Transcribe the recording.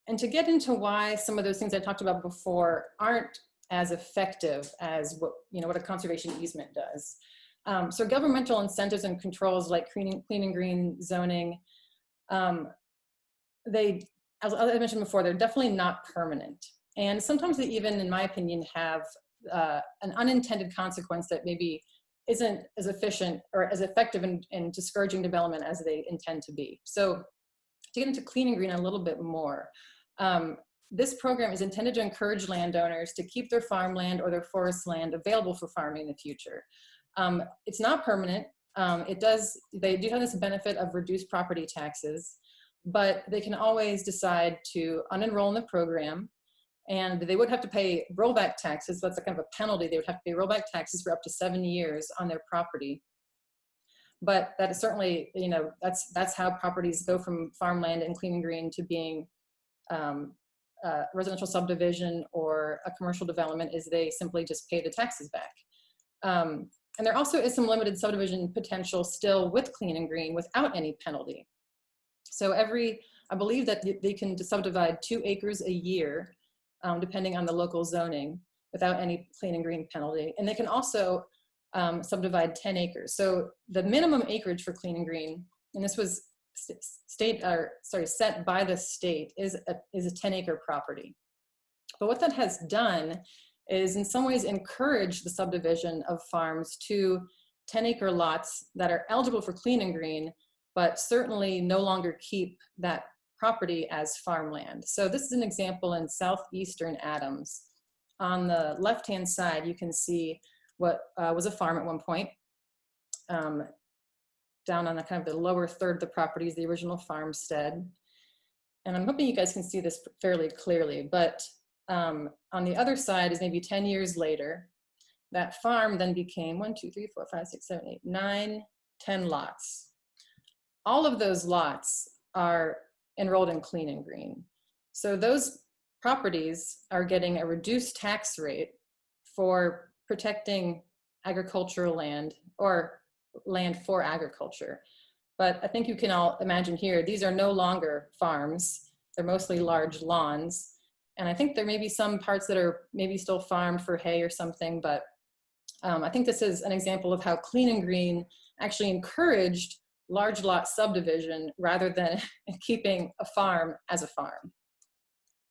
And to get into why some of those things I talked about before aren't as effective as what a conservation easement does. So governmental incentives and controls like clean and green zoning, they, as I mentioned before, they're definitely not permanent. And sometimes they even, in my opinion, have an unintended consequence that maybe isn't as efficient or as effective in discouraging development as they intend to be. So to get into clean and green a little bit more, this program is intended to encourage landowners to keep their farmland or their forest land available for farming in the future. It's not permanent. They do have this benefit of reduced property taxes, but they can always decide to unenroll in the program, and they would have to pay rollback taxes. That's a kind of a penalty. They would have to pay rollback taxes for up to 7 years on their property. But that is certainly, that's how properties go from farmland and clean and green to being residential subdivision or a commercial development, is they simply just pay the taxes back. And there also is some limited subdivision potential still with clean and green without any penalty. So I believe that they can subdivide 2 acres a year, depending on the local zoning, without any clean and green penalty. And they can also subdivide 10 acres. So the minimum acreage for clean and green, and this was set by the state, is a 10-acre property. But what that has done is in some ways encourage the subdivision of farms to 10-acre lots that are eligible for clean and green, but certainly no longer keep that property as farmland. So this is an example in southeastern Adams. On the left-hand side, you can see what was a farm at one point. Down on the kind of the lower third of the property is the original farmstead. And I'm hoping you guys can see this fairly clearly, but on the other side is maybe 10 years later. That farm then became 9, 10 lots. All of those lots are enrolled in clean and green. So those properties are getting a reduced tax rate for protecting agricultural land or land for agriculture. But I think you can all imagine here, these are no longer farms. They're mostly large lawns. And I think there may be some parts that are maybe still farmed for hay or something, but I think this is an example of how clean and green actually encouraged large lot subdivision rather than keeping a farm as a farm.